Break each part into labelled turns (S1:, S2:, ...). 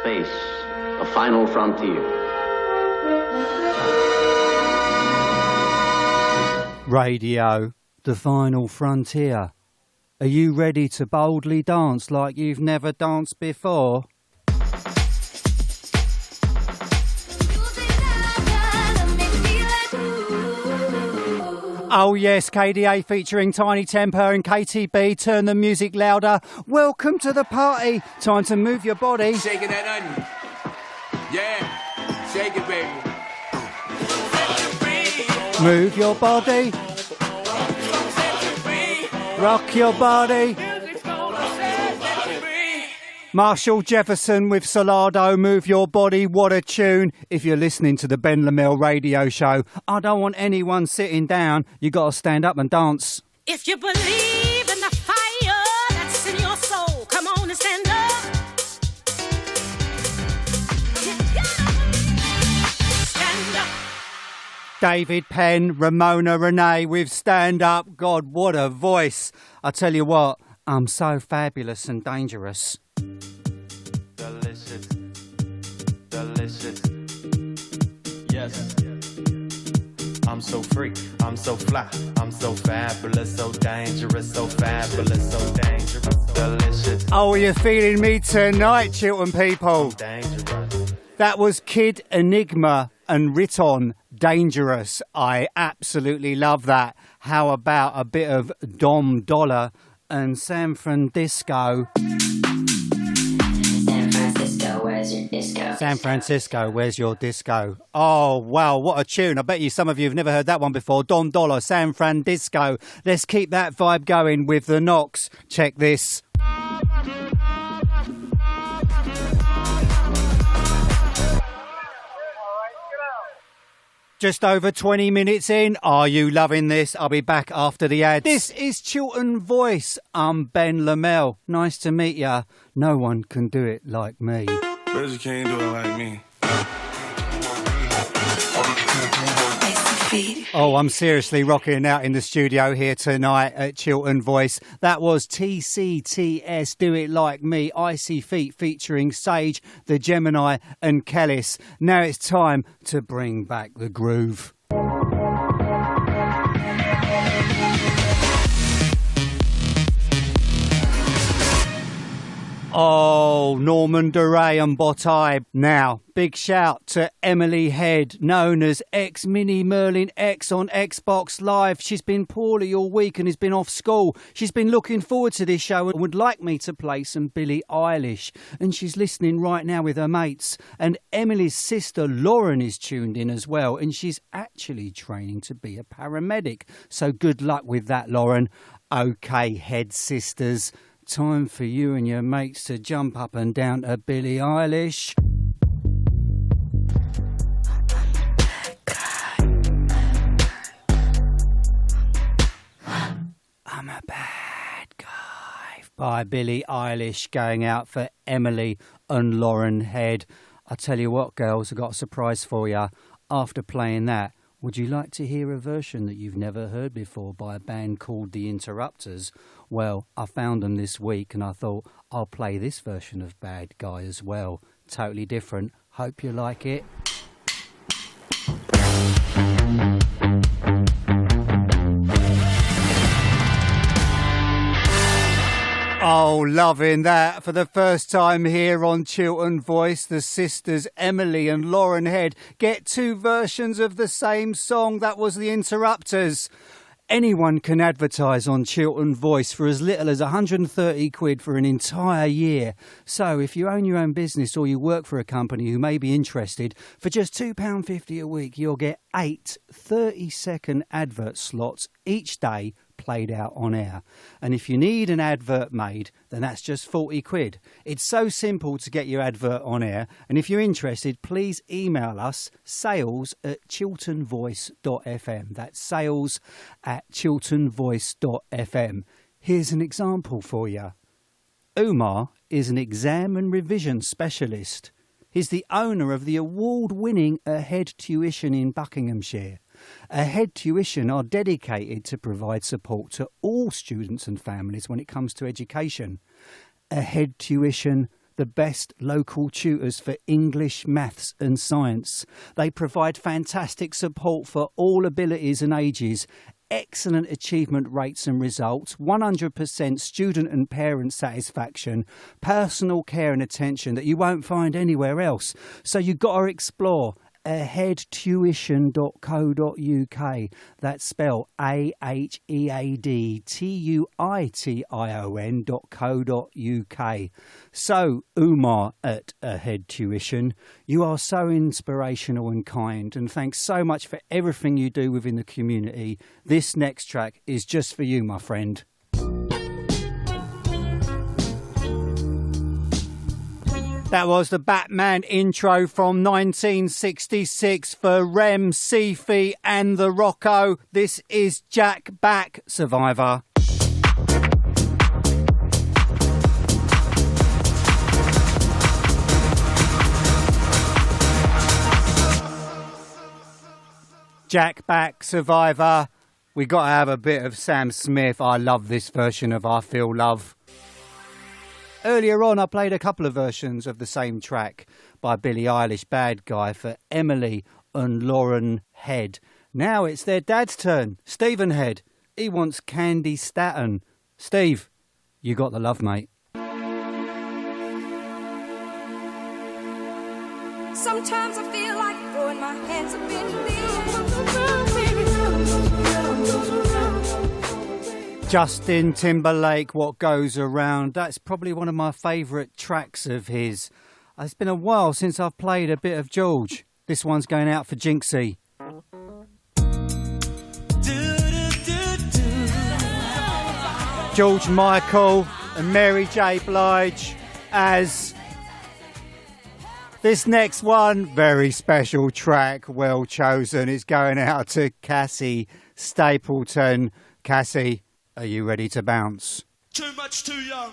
S1: space, the final frontier.
S2: Radio, the final frontier. Are you ready to boldly dance like you've never danced before? Oh yes, KDA featuring Tiny Temper and KTB. Turn the music louder. Welcome to the party. Time to move your body.
S3: Shaking that onion. Yeah, shake it, baby.
S2: Move your body. Rock your body. Marshall Jefferson with Solado, Move Your Body. What a tune. If you're listening to the Ben Lemel Radio Show, I don't want anyone sitting down. You got to stand up and dance.
S4: If you believe in the fire that's in your soul, come on and stand up. Stand up.
S2: David Penn, Ramona Renee with Stand Up. God, what a voice. I tell you what, I'm so fabulous and dangerous.
S5: Delicious, delicious, yes. I'm so free, I'm so fly, I'm so fabulous, so dangerous, so fabulous, so dangerous, delicious.
S2: Oh, you're feeling me tonight, Chiltern people.
S5: Dangerous.
S2: That was Kid Enigma and Riton, Dangerous. I absolutely love that. How about a bit of Dom Dollar and San Francisco?
S6: Where's your disco?
S2: San Francisco, where's your disco? Oh, wow, what a tune. I bet you some of you have never heard that one before. Don Dollar, San Francisco. Let's keep that vibe going with the Knocks. Check this. Just over 20 minutes in. Are you loving this? I'll be back after the ad. This is Chiltern Voice. I'm Ben Lemel. Nice to meet ya. No one can do it like me.
S7: Bet you can't do it like me.
S2: Oh, I'm seriously rocking out in the studio here tonight at Chiltern Voice. That was TCTS, Do It Like Me, Icy Feet featuring Sage, the Gemini and Kellis. Now it's time to bring back the groove. Oh, Norman Duray and Botai. Now, big shout to Emily Head, known as X-Mini Merlin X on Xbox Live. She's been poorly all week and has been off school. She's been looking forward to this show and would like me to play some Billie Eilish. And she's listening right now with her mates. And Emily's sister Lauren is tuned in as well. And she's actually training to be a paramedic. So good luck with that, Lauren. Okay, Head sisters. Time for you and your mates to jump up and down to Billie Eilish. I'm a bad guy by Billie Eilish, going out for Emily and Lauren Head. I tell you what, girls, I've got a surprise for you. After playing that, would you like to hear a version that you've never heard before by a band called The Interrupters? Well, I found them this week and I thought I'll play this version of Bad Guy as well. Totally different. Hope you like it. Oh, loving that. For the first time here on Chiltern Voice, the sisters Emily and Lauren Head get two versions of the same song. That was The Interrupters. Anyone can advertise on Chiltern Voice for as little as 130 quid for an entire year. So if you own your own business or you work for a company who may be interested, for just £2.50 a week, you'll get 8 30-second advert slots each day played out on air. And if you need an advert made, then that's just 40 quid. It's so simple to get your advert on air. And if you're interested, please email us sales@chilternvoice.fm. That's sales@chilternvoice.fm. Here's an example for you. Umar is an exam and revision specialist. He's the owner of the award-winning Ahead Tuition in Buckinghamshire. Ahead Tuition are dedicated to provide support to all students and families when it comes to education. Ahead Tuition the best local tutors for English, maths and science. They provide fantastic support for all abilities and ages. Excellent achievement rates and results, 100% student and parent satisfaction, personal care and attention that you won't find anywhere else. So you've got to explore aheadtuition.co.uk. That's spelled aheadtuition.co.uk. So, Umar at Ahead Tuition, you are so inspirational and kind, and thanks so much for everything you do within the community. This next track is just for you, my friend. That was the Batman intro from 1966 for Rem, Sifi and the Rocco. This is Jack Back, Survivor. Jack Back, Survivor. We got to have a bit of Sam Smith. I love this version of I Feel Love. Earlier on, I played a couple of versions of the same track by Billie Eilish, Bad Guy, for Emily and Lauren Head. Now it's their dad's turn, Stephen Head. He wants Candy Staton. Steve, you got the love, mate.
S8: Sometimes I feel like throwing my hands up in the air.
S2: Justin Timberlake, What Goes Around. That's probably one of my favourite tracks of his. It's been a while since I've played a bit of George. This one's going out for Jinxie. George Michael and Mary J. Blige as this next one. Very special track, well chosen. It's going out to Cassie Stapleton. Cassie, are you ready to bounce?
S9: Too much too young.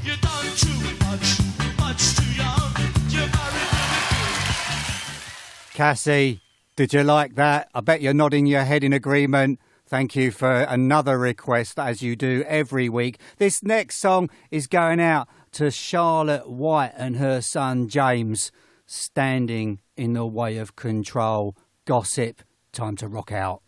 S9: You done too much, much too young. You're married.
S2: Cassie, did you like that? I bet you're nodding your head in agreement. Thank you for another request, as you do every week. This next song is going out to Charlotte White and her son James. Standing in the Way of Control. Gossip, time to rock out.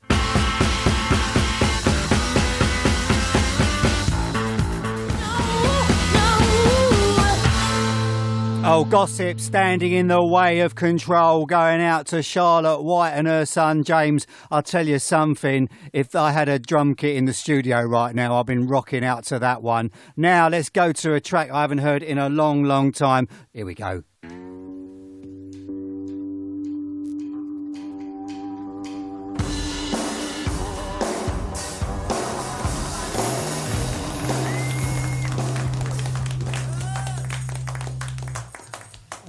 S2: Oh, Gossip, Standing in the Way of Control, going out to Charlotte White and her son James. I'll tell you something, if I had a drum kit in the studio right now, I've been rocking out to that one. Now, let's go to a track I haven't heard in a long, long time. Here we go.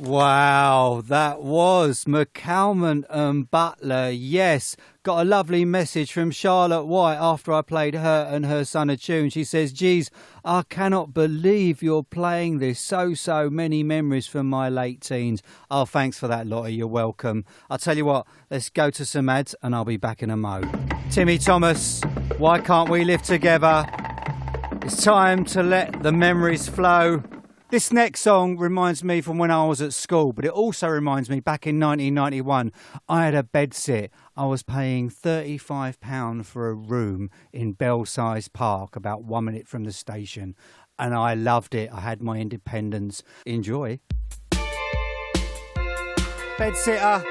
S2: Wow, that was McCalman and Butler. Yes, got a lovely message from Charlotte White after I played her and her son a tune. She says, geez, I cannot believe you're playing this. So many memories from my late teens. Oh, thanks for that, Lottie. You're welcome. I'll tell you what, let's go to some ads and I'll be back in a mo. Timmy Thomas, Why Can't We Live Together? It's time to let the memories flow. This next song reminds me from when I was at school, but it also reminds me back in 1991, I had a bedsit. I was paying £35 for a room in Belsize Park, about 1 minute from the station, and I loved it. I had my independence. Enjoy. Bedsitter.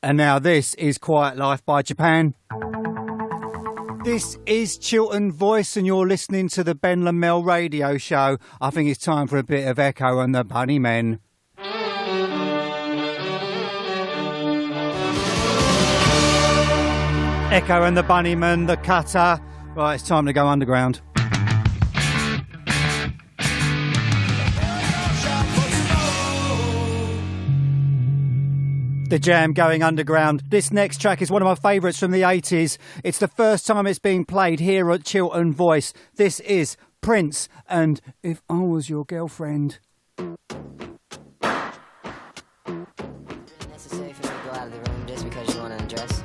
S2: And now this is Quiet Life by Japan. This is Chiltern Voice and you're listening to the Ben Lemel Radio Show. I think it's time for a bit of Echo and the Bunnymen. Echo and the Bunnymen, the Cutter. Right, it's time to go underground. The Jam going underground. This next track is one of my favourites from the 80s. It's the first time it's being played here at Chiltern Voice. This is Prince and If I Was Your Girlfriend.
S10: Necessary for me to go out of the room just because you want to undress?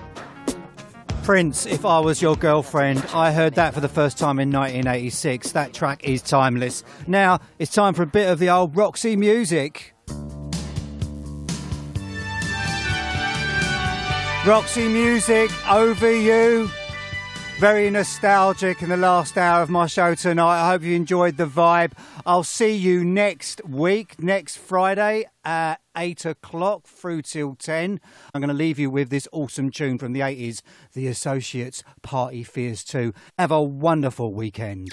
S2: Prince, If I Was Your Girlfriend. I heard that for the first time in 1986. That track is timeless. Now, it's time for a bit of the old Roxy music. Roxy music, Over You. Very nostalgic in the last hour of my show tonight. I hope you enjoyed the vibe. I'll see you next week, next Friday at 8 o'clock through till 10. I'm going to leave you with this awesome tune from the 80s, The Associates, Party Fears 2. Have a wonderful weekend.